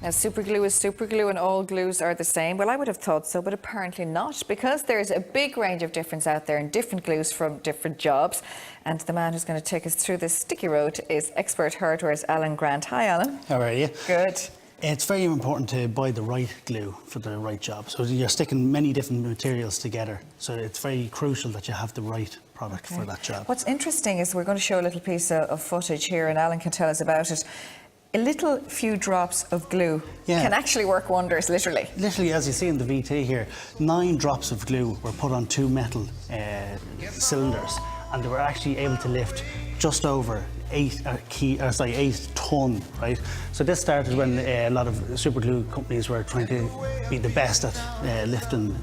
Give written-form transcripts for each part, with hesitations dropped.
Now, super glue is super glue and all glues are the same. Well, I would have thought so, but apparently not, because there's a big range of difference out there and different glues from different jobs. And the man who's going to take us through this sticky road is Expert Hardware's Alan Grant. Hi, Alan. How are you? Good. It's very important to buy the right glue for the right job. So you're sticking many different materials together. So it's very crucial that you have the right product for that job. What's interesting is we're going to show a little piece of footage here and Alan can tell us about it. A little few drops of glue can actually work wonders, literally. Literally, as you see in the VT here, 9 drops of glue were put on 2 metal cylinders, and they were actually able to lift just over 8 ton, right? So this started when a lot of super glue companies were trying to be the best at lifting.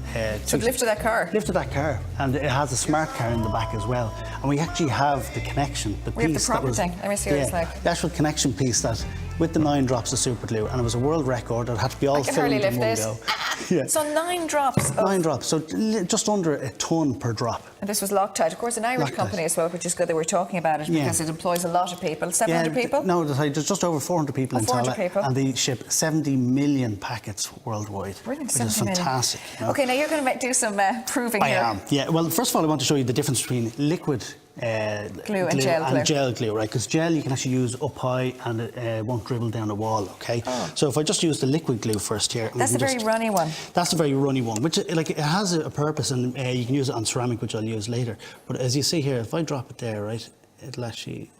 So it lifted that car? Lifted that car, and it has a smart car in the back as well. And we actually have the connection, the piece. We have the proper thing. Let me see what it's like. The actual connection piece that with the 9 drops of super glue, and it was a world record. It had to be all filmed in one go. So 9 drops. 9 drops, so just under a ton per drop. And this was Loctite, of course, an Irish company as well, which is good that we're talking about it because it employs a lot of people. 700 people? No, there's just over 400 people in Tala, people. and they ship 70 million packets worldwide. Brilliant, which is fantastic. You know? Okay, now you're going to do some proving here. I am, yeah. Well, first of all, I want to show you the difference between liquid glue and gel glue. Right? Because gel you can actually use up high and it won't dribble down the wall, okay? So if I just use the liquid glue first here. That's a very runny one. That's a very runny one, which it has a purpose, and you can use it on ceramic, which I'll use later. But as you see here, if I drop it there, right, it'll actually...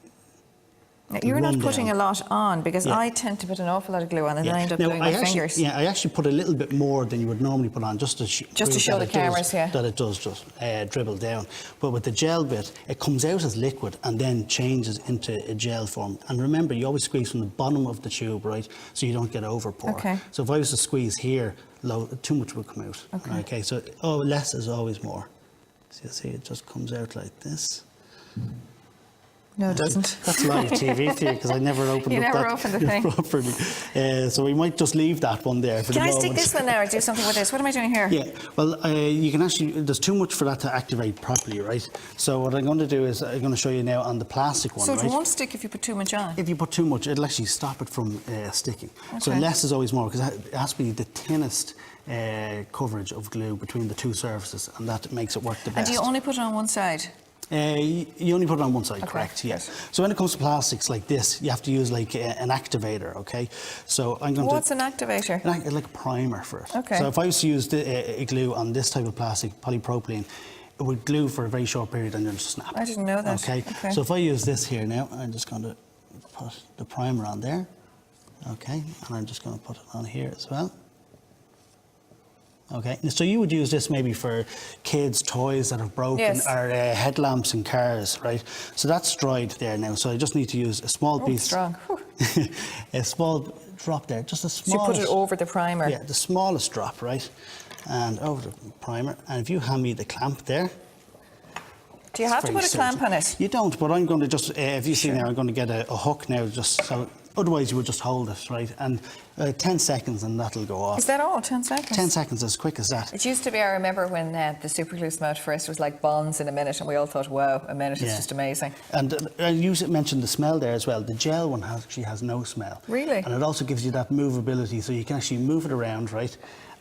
Now, you're not putting a lot on, because I tend to put an awful lot of glue on and then I end up gluing my fingers. Yeah, I actually put a little bit more than you would normally put on, just to show the cameras, that it does just dribble down. But with the gel bit, it comes out as liquid and then changes into a gel form. And remember, you always squeeze from the bottom of the tube, right, so you don't get over pour. Okay. So if I was to squeeze here, too much would come out. Okay. So less is always more. So you see, it just comes out like this. No, it doesn't. That's live TV for you, because I never opened the thing properly. So we might just leave that one there for the moment. Can I stick this one now or do something with this? What am I doing here? Yeah, well, you can actually, there's too much for that to activate properly, right? So what I'm going to do is I'm going to show you now on the plastic one, So it won't stick if you put too much on? If you put too much, it'll actually stop it from sticking. So less is always more, because it has to be the thinnest coverage of glue between the 2 surfaces, and that makes it work the best. And do you only put it on one side? You only put it on one side, correct? Yes. So when it comes to plastics like this, you have to use like an activator, okay? So I'm going What's an activator? Like a primer for it. Okay. So if I was to use a glue on this type of plastic, polypropylene, it would glue for a very short period and then just snap. I didn't know that. Okay. So if I use this here now, I'm just going to put the primer on there, okay? And I'm just going to put it on here as well. Okay, so you would use this maybe for kids' toys that have broken, or headlamps in cars, right? So that's dried there now. So I just need to use a small piece. Strong. A small drop there, just a small. So you put it over the primer. Yeah, the smallest drop, right? And over the primer. And if you hand me the clamp there. Do you have to put a clamp on it? You don't, but I'm going to just, if you see now, I'm going to get a hook now, just so. Otherwise, you would just hold it, right? And 10 seconds and that'll go off. Is that all? 10 seconds? 10 seconds, as quick as that. It used to be, I remember when the super glue came out first, it was like bonds in a minute, and we all thought, wow, a minute is just amazing. And you mentioned the smell there as well. The gel one actually has no smell. Really? And it also gives you that movability, so you can actually move it around, right?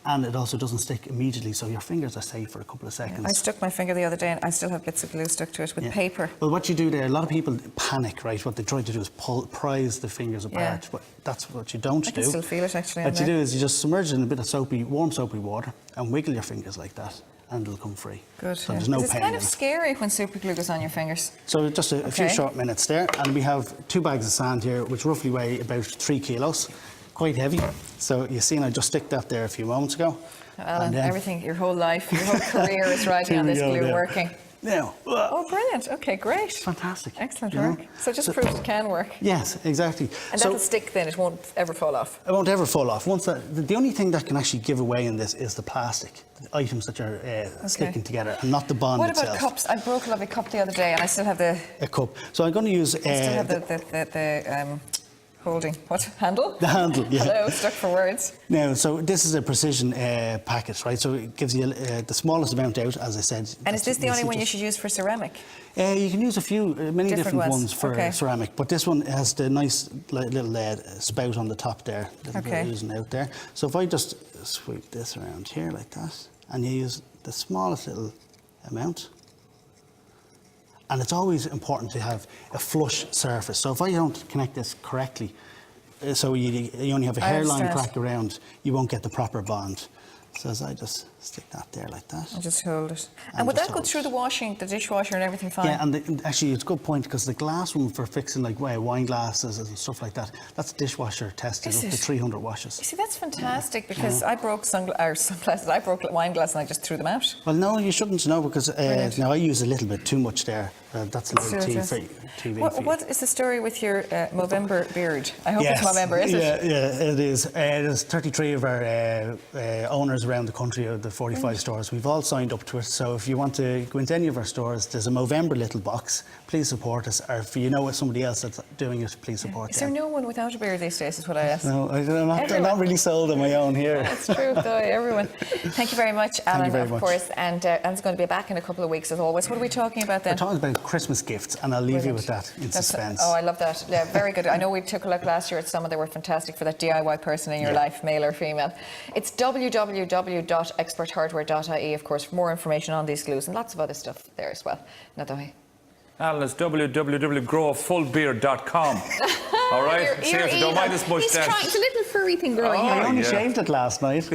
And it also doesn't stick immediately, so your fingers are safe for a couple of seconds. I stuck my finger the other day and I still have bits of glue stuck to it with paper. Well, what you do there, a lot of people panic, right? What they try to do is prise the fingers apart, but that's what you don't do. I can still feel it actually. What you do is you just submerge it in a bit of warm soapy water and wiggle your fingers like that, and it'll come free. Good. So there's no pain. It's kind of scary when super glue goes on your fingers. So just a few short minutes there, and we have 2 bags of sand here, which roughly weigh about 3 kilos. Quite heavy. So you seen I just stick that there a few moments ago. Alan, everything, your whole life, your whole career is riding on this glue working. Now. Oh, brilliant. Okay, great. Fantastic. Excellent work. So it just proves it can work. Yes, exactly. And that'll stick then, it won't ever fall off? It won't ever fall off. The only thing that can actually give away in this is the plastic, the items that are sticking together, and not the bond itself. What about cups? I broke a lovely cup the other day and I still have a cup. So I'm going to use... I still have the holding? What, handle? The handle, yeah. Hello, stuck for words. Now, so this is a precision packet, right? So it gives you the smallest amount out, as I said. And is this the only one you should use for ceramic? You can use a few, many different ones for okay. ceramic, but this one has the nice little spout on the top there, little bit of oozing out there. So if I just sweep this around here like that, and you use the smallest little amount, and it's always important to have a flush surface. So if I don't connect this correctly, so you only have a hairline crack around, you won't get the proper bond. So as I just stick that there like that. And just hold it. And would that go through the washing, the dishwasher and everything fine? Yeah, and actually it's a good point because the glass one for fixing like wine glasses and stuff like that, that's dishwasher tested up to 300 washes. You see, that's fantastic because I broke sunglasses, I broke wine glasses and I just threw them out. Well, no, you shouldn't know because now I use a little bit too much there. That's low TV. What is the story with your Movember beard? I hope it's Movember, is it? Yeah, it is. There's 33 of our owners around the country of the 45 stores. We've all signed up to it. So if you want to go into any of our stores, there's a Movember little box. Please support us. Or if you know somebody else that's doing it, please support them. Is there no one without a beard these days, is what I asked? No, I'm not really sold on my own here. That's true, though, everyone. Thank you very much, Alan, of course. And Alan's going to be back in a couple of weeks, as always. What are we talking about then? We're talking about Christmas gifts, and I'll leave you with that in suspense. Oh, I love that. Yeah, very good. I know we took a look last year at some, and they were fantastic for that DIY person in your life, male or female. It's www.experthardware.ie, of course, for more information on these glues and lots of other stuff there as well. Nadawi. Alan, it's www.growafulbeard.com. All right? Seriously, don't mind this mustache. It's a little furry thing growing here. I only shaved it last night.